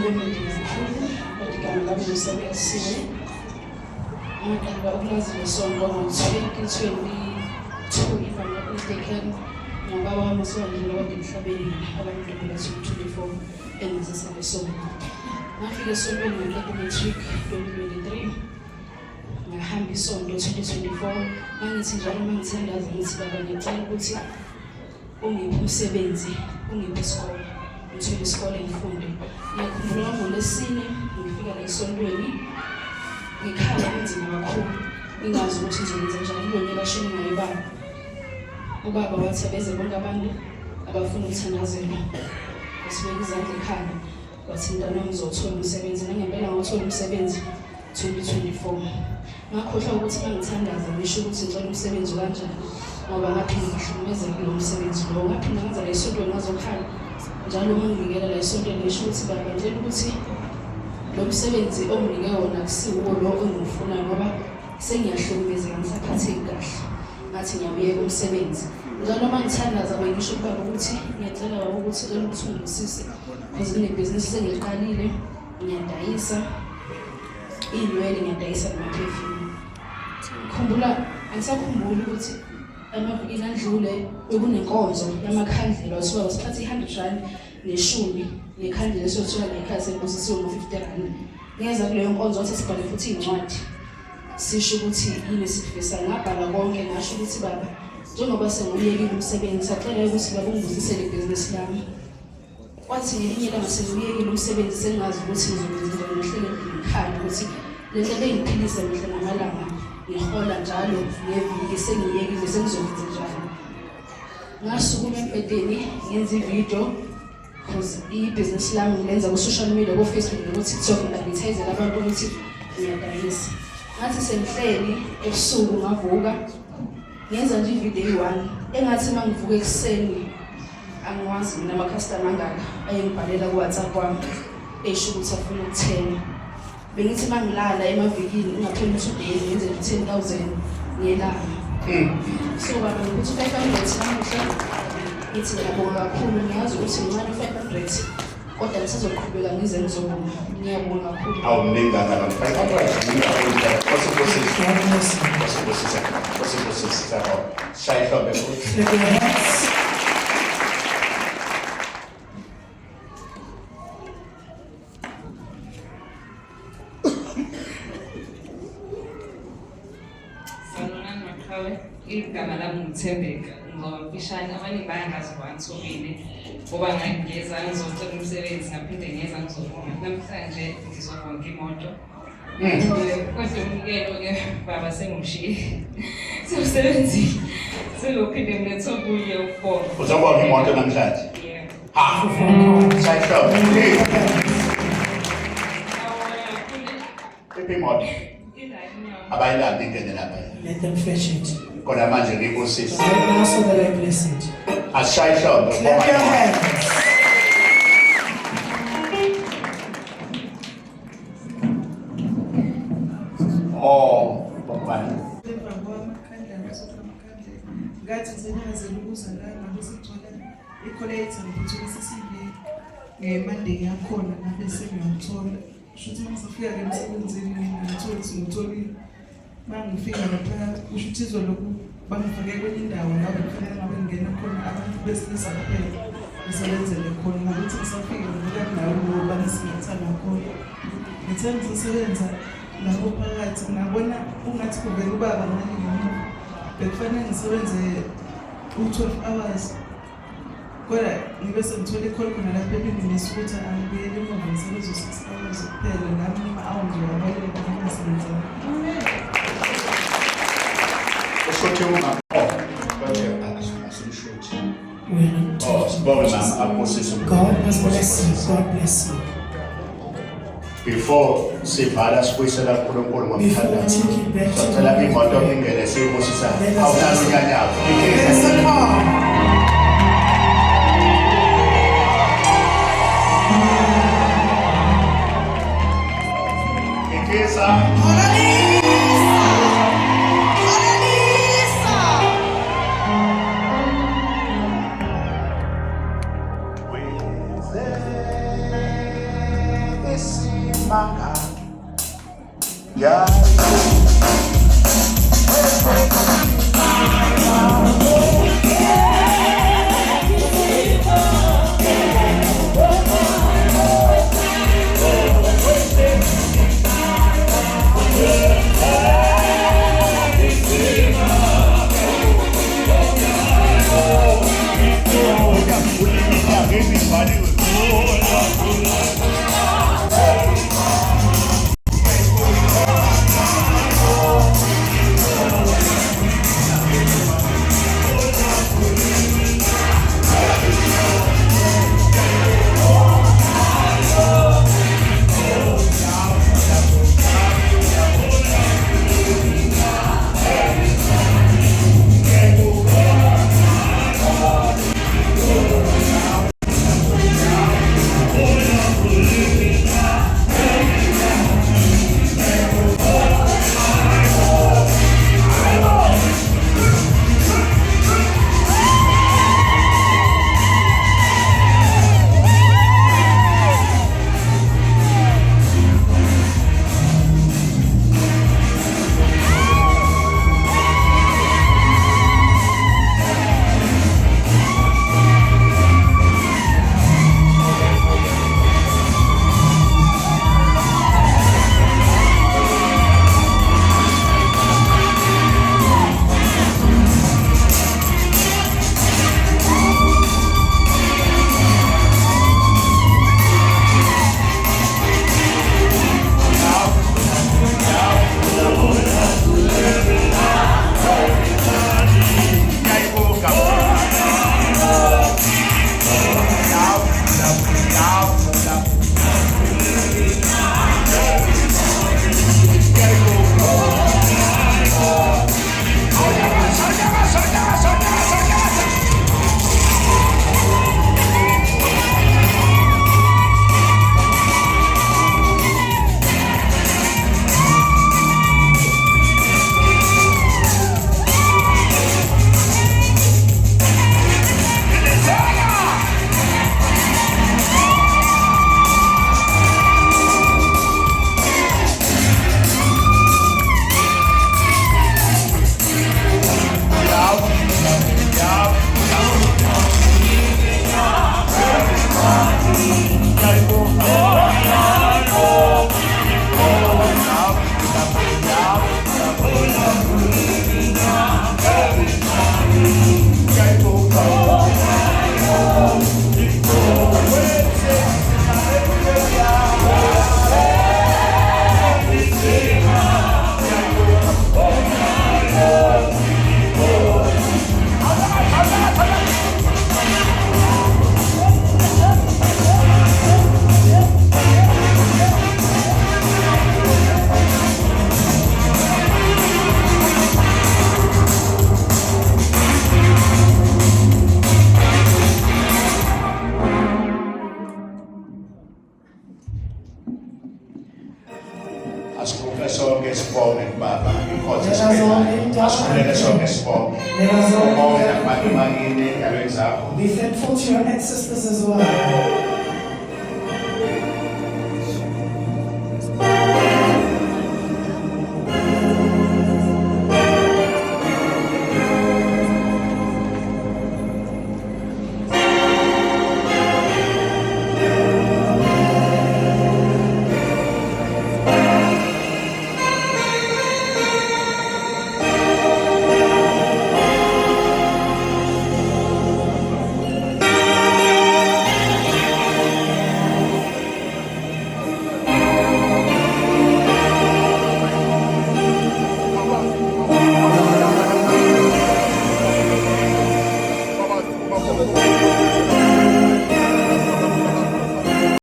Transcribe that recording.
kakhulu kodwa igama lami ngisebenziwe ngaqala ukulazi lesonto ngo-2022 if I'm not mistaken ngoba wami usewandlula kade emhlabeni abantu belethu 24 engiseselesonto ngafika esontweni ngeqeda matric 2023 ngahamba isonto 2024 mangithi njalo mangithandaza ngithi baba ngicela ukuthi ungiphe umsebenzi ungiphe isikole ngithole isikole ngifunde ngiyakhumbula ngoLwesine ngifika la esontweni ngikhala kunzima kakhulu ngingazi ukuthi ngizokwenza njani lo nyaka shini ngayo ubaba wathi beze bonke abantu abafuna ukuthandazela sibeke izandla ekhanda wathi mntwana ngizothola umsebenzi ngempela ngothola umsebenzi 2024 ngakhohlwa ukuthi mangithandaza ngisho ukuthi ngicela umsebenzi kanjani ngoba ngaphinde ngihlukumeze kulo msebenzi lo ngaphinde ngenza la isonto ngazokhala njalo manginikela la isonto ngisho ukuthi baba ngicela ukuthi lo msebenzi omnike wona akusiwo lo engifuna ngoba sengiyahlukumezeka ngisaphatheki kahle ngathi ngiyabuyeka umsebenzi njalo mangithandaza bengisho kubaba ukuthi ngiyacela baba ukuthi ecela ukuthi ungisize because kunebhizinisi engiliqalile ngiyadayisa inwele ngiyadayisa nama-perfume ngikhumbula angisakhumbuli ukuthi amavikini andlule bekunenkonzo yamakhandlela wathiwa wasiphatha i-100 neshumi nekhandlela esiyothola ngekhaya sebusisiwe ngo-50 rand ngeza kuleyo nkonzo wathi sibhale futhi iy'ncwadi sisho ukuthi yini esifisayo ngabhala konke ngasho ukuthi baba njengoba sengiyekile umsebenzi sacela ukuthi baba ungibusisele ibhizinisi lami wathi ngelinye ilanga sengiyekile umsebenzi sengazi ukuthi ngizokwenza ngihlele ngikhanda ukuthi le nto bengiphilisa mihla namalanga ngihola njalo ngeviki sengiyekile sengizokwenza njalo ngasukuma embedeni ngenza ividiyo because ibhizinisi lami ngilenza ku-social media ku-Facebook naku-TikTok ngi-advertisela abantu ukuthi ngiyadayisa ngathi sengihleli ebusuku ngavuka ngenza nje ividiyo eyi-1 engathi uma ngivuka ekuseni angiwazi mina amakhastama angaka ayengibhalela ku-WhatsApp wami esho ukuthi afuna ukuthenga bengithi uma ngilala emavikini ungapheli ukuthi udays ngenze nje 10,000 ngelanga so baba ngikuthi 500 namuhla ngithi ngiyabonga kakhulu ngiyazi ukuthi ngincane 500 kodwa ngisazoqhubeka ngize ngizobonga ngiyabonga kakhulu awuningi kangakanani 500 igama lami ngithembeka ngomfishane abanye bayangazi ngwansobile ngoba ngangiyeza ngizocela umsebenzi ngaphinde ngiyeza ngizobonga namhlanje ngizobonga imoto kodwa umnikelo-ke baba sengimshiye sewusebenzile selophinde nginethobuye ukubonga uzobonga imoto namhlanje imoto abayilanda ingene lapha let them fetch it. Kona manje ngibusisa. I also that I bless it. Ashaye shongo. Clap your hands. Oh, baba. Ngathi senyazela ukuza la ngabe sithola i-collate ngithola sesile ngeMonday yakhona ngabe sengiyathola shuthi ngisafika ke emsebenzini ngithola ukuthi ngitholile mangifika lapha kusho ukuthi izoloku bangifake kwenye indawo lapho kufanele ngabe ngingena khona abantu besilisa kuphela ngisebenzele khona ngokuthi ngisafike ngifika nawo ngoba ngisingathana khona ngithe ngisebenza lapho phakathi ngabona ungathi kuvela ubaba ngani ngemuva bekufanele ngisebenze u-12 hours kodwa ngibe sengithola i-call khona lapho ebinginisa ukuthi angibuyele emuva ngisebenze u-6 hours kuphela nami ama-hour nje wabaleka ngingasebenzanga Ushothi uma konje asimshothi sibonge mama abusise God bless you. God bless you. Before sivala sibuyisela kuNkulunkulu ngomthandazo sicela imoto ingene siyibusisa awunalo unyanyabo There's a car. Ikisa ngesimanga. Yeah. Everybody was Ascolta solo che espone il Papa, in cosa ascolta solo che espone. Be thankful to your ancestors as well.